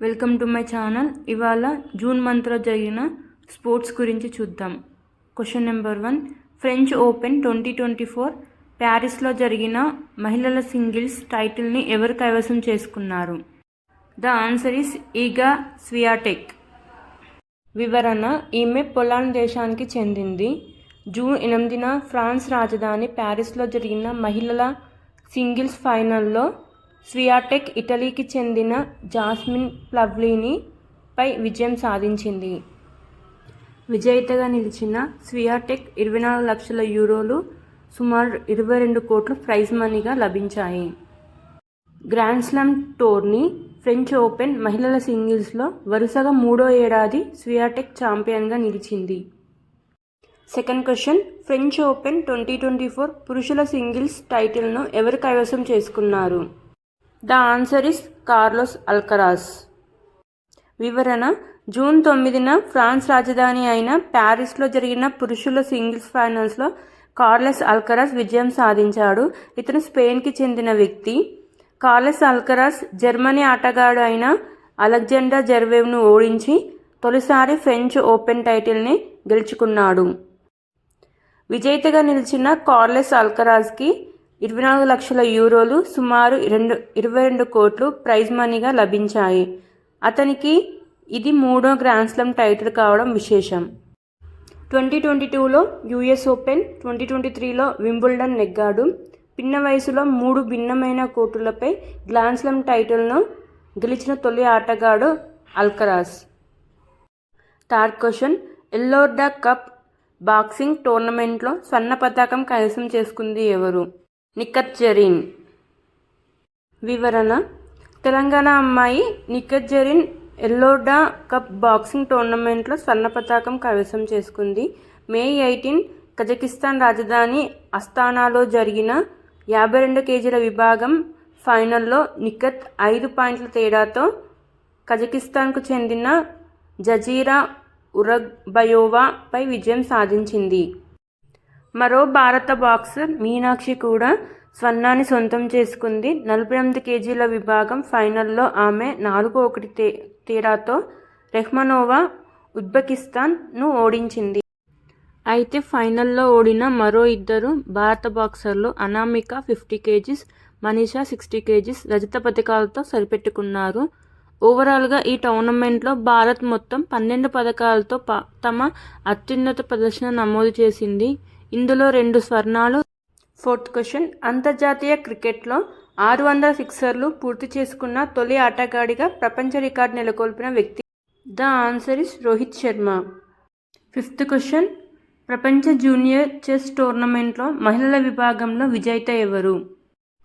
Welcome to my channel. ఇవాళ June మంత్లో జరిగిన స్పోర్ట్స్ గురించి చూద్దాం. క్వశ్చన్ నెంబర్ 1, ఫ్రెంచ్ ఓపెన్ 2024 ప్యారిస్లో జరిగిన మహిళల సింగిల్స్ టైటిల్ని ఎవరు కైవసం చేసుకున్నారు? The answer is Iga Swiatek. వివరణ: ఈమె పోలాండ్ దేశానికి చెందింది. జూన్ 8న ఫ్రాన్స్ రాజధాని ప్యారిస్లో జరిగిన మహిళల సింగిల్స్ ఫైనల్లో స్వియాటెక్ ఇటలీకి చెందిన జాస్మిన్ ప్లవ్లిని పై విజయం సాధించింది. విజేతగా నిలిచిన స్వియాటెక్ 24 లక్షల యూరోలు, సుమారు 22 కోట్ల ప్రైజ్ మనీగా లభించాయి. Grand slam tourney French open మహిళల సింగిల్స్లో వరుసగా 3వ ఏడాది స్వియాటెక్ ఛాంపియన్గా నిలిచింది. సెకండ్ క్వశ్చన్, ఫ్రెంచ్ ఓపెన్ 2024 పురుషుల సింగిల్స్ టైటిల్ను ఎవరు కైవసం చేసుకున్నారు? The answer is Carlos Alcaraz. వివరణ: జూన్ 9న ఫ్రాన్స్ రాజధాని అయిన ప్యారిస్లో జరిగిన పురుషుల సింగిల్స్ ఫైనల్స్లో కార్లోస్ అల్కరాజ్ విజయం సాధించాడు. ఇతను స్పెయిన్కి చెందిన వ్యక్తి. కార్లోస్ అల్కరాజ్ జర్మనీ ఆటగాడు అయిన అలెగ్జాండర్ జెర్వేవ్ను ఓడించి తొలిసారి ఫ్రెంచ్ ఓపెన్ టైటిల్ని గెలుచుకున్నాడు. విజేతగా నిలిచిన కార్లోస్ అల్కరాజ్కి 24 లక్షల యూరోలు, సుమారు 22 కోట్లు ప్రైజ్ మనీగా లభించాయి. అతనికి ఇది 3వ గ్రాండ్ స్లామ్ టైటిల్ కావడం విశేషం. 2022లో యుఎస్ ఓపెన్, 2023లో వింబుల్డన్ నెగ్గాడు. పిన్న వయసులో 3 భిన్నమైన కోర్టులపై గ్రాండ్ స్లామ్ టైటిల్ను గెలిచిన తొలి ఆటగాడు Alcaraz. Third question, Elorda Cup boxing టోర్నమెంట్లో స్వర్ణ పతాకం కైవసం చేసుకుంది ఎవరు? నిఖత్ జరీన్. వివరణ: తెలంగాణ అమ్మాయి నిఖత్ జరీన్ ఎల్లోర్డా కప్ బాక్సింగ్ టోర్నమెంట్లో స్వర్ణ పతాకం కైవసం చేసుకుంది. మే 18 కజకిస్తాన్ రాజధాని అస్తానాలో జరిగిన 52 కేజీల విభాగం ఫైనల్లో నిఖత్ 5 పాయింట్ల తేడాతో కజకిస్తాన్కు చెందిన జజీరా ఉరగ్బయోవా పై విజయం సాధించింది. మరో భారత బాక్సర్ మీనాక్షి కూడా స్వర్ణాన్ని సొంతం చేసుకుంది. 48 కేజీల విభాగం ఫైనల్లో ఆమె 4-1 తేడాతో రెహ్మనోవా ఉజ్బెకిస్తాన్ను ఓడించింది. అయితే ఫైనల్లో ఓడిన మరో ఇద్దరు భారత బాక్సర్లు అనామిక 50 కేజీస్, మనీషా 60 కేజీస్ రజత పతకాలతో సరిపెట్టుకున్నారు. ఓవరాల్గా ఈ టోర్నమెంట్లో భారత్ మొత్తం 12 పతకాలతో తమ అత్యున్నత ప్రదర్శన నమోదు చేసింది. ఇందులో 2 స్వర్ణాలు. ఫోర్త్ క్వశ్చన్, అంతర్జాతీయ క్రికెట్లో 600 సిక్సర్లు పూర్తి చేసుకున్న తొలి ఆటగాడిగా ప్రపంచ రికార్డు నెలకొల్పిన వ్యక్తి? The answer is Rohit Sharma. Fifth question, ప్రపంచ జూనియర్ చెస్ టోర్నమెంట్లో మహిళల విభాగంలో విజేత ఎవరు?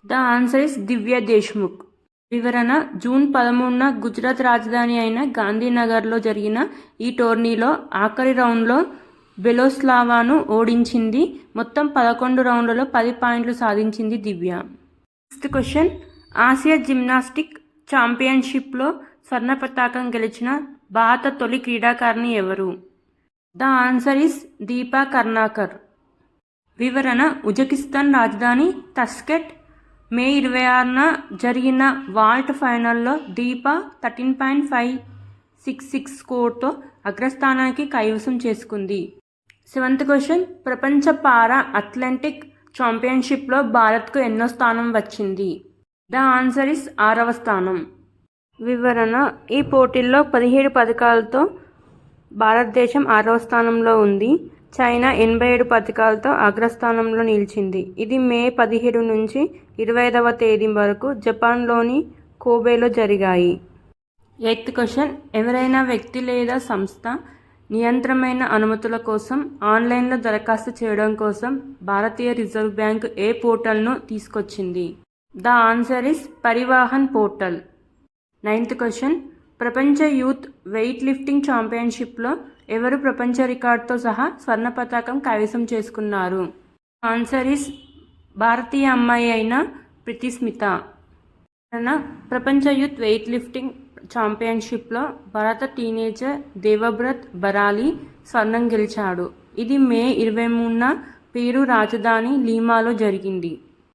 ద ఆన్సర్ ఇస్ దివ్య దేశ్ముఖ్. వివరణ: జూన్ 13న గుజరాత్ రాజధాని అయిన గాంధీనగర్లో జరిగిన ఈ టోర్నీలో ఆఖరి రౌండ్లో బెలోస్లావాను ఓడించింది. మొత్తం 11 రౌండ్లలో 10 పాయింట్లు సాధించింది Divya. Sixth question, Asia gymnastic ఛాంపియన్షిప్లో స్వర్ణ పతాకం గెలిచిన భారత తొలి క్రీడాకారిణి ఎవరు? The answer is Deepa Karmakar. వివరణ: ఉజ్బెకిస్తాన్ రాజధాని తష్కెంట్ మే 26న జరిగిన వాల్ట్ ఫైనల్లో దీపా 13.566 స్కోర్తో అగ్రస్థానానికి కైవసం చేసుకుంది. సెవెంత్ క్వశ్చన్, ప్రపంచ పారా అథ్లెటిక్ ఛాంపియన్షిప్లో భారత్కు ఎన్నో స్థానం వచ్చింది? ద ఆన్సర్ ఇస్ 6వ స్థానం. వివరణ: ఈ పోటీల్లో 17 పతకాలతో భారతదేశం 6వ స్థానంలో ఉంది. చైనా 87 పతకాలతో అగ్రస్థానంలో నిలిచింది. ఇది మే 17 నుంచి 25వ తేదీ వరకు జపాన్లోని కోబేలో జరిగాయి. ఎయిత్ క్వశ్చన్, ఎవరైనా వ్యక్తి లేదా సంస్థ నియంత్రమైన అనుమతుల కోసం ఆన్లైన్లో దరఖాస్తు చేయడం కోసం భారతీయ రిజర్వ్ బ్యాంక్ ఏ పోర్టల్ను తీసుకొచ్చింది? The answer is Parivahan portal. Ninth question, ప్రపంచ యూత్ వెయిట్ లిఫ్టింగ్ ఛాంపియన్షిప్లో ఎవరు ప్రపంచ రికార్డుతో సహా స్వర్ణ పతాకం కైవసం చేసుకున్నారు? ఆన్సర్ ఇస్ భారతీయ అమ్మాయి అయిన ప్రీతిస్మిత. ప్రపంచ యూత్ వెయిట్ లిఫ్టింగ్ ఛాంపియన్షిప్లో భారత టీనేజర్ దేవవ్రత్ బరాలి స్వర్ణం గెలిచాడు. ఇది మే 23న పెరు రాజధాని లీమాలో జరిగింది.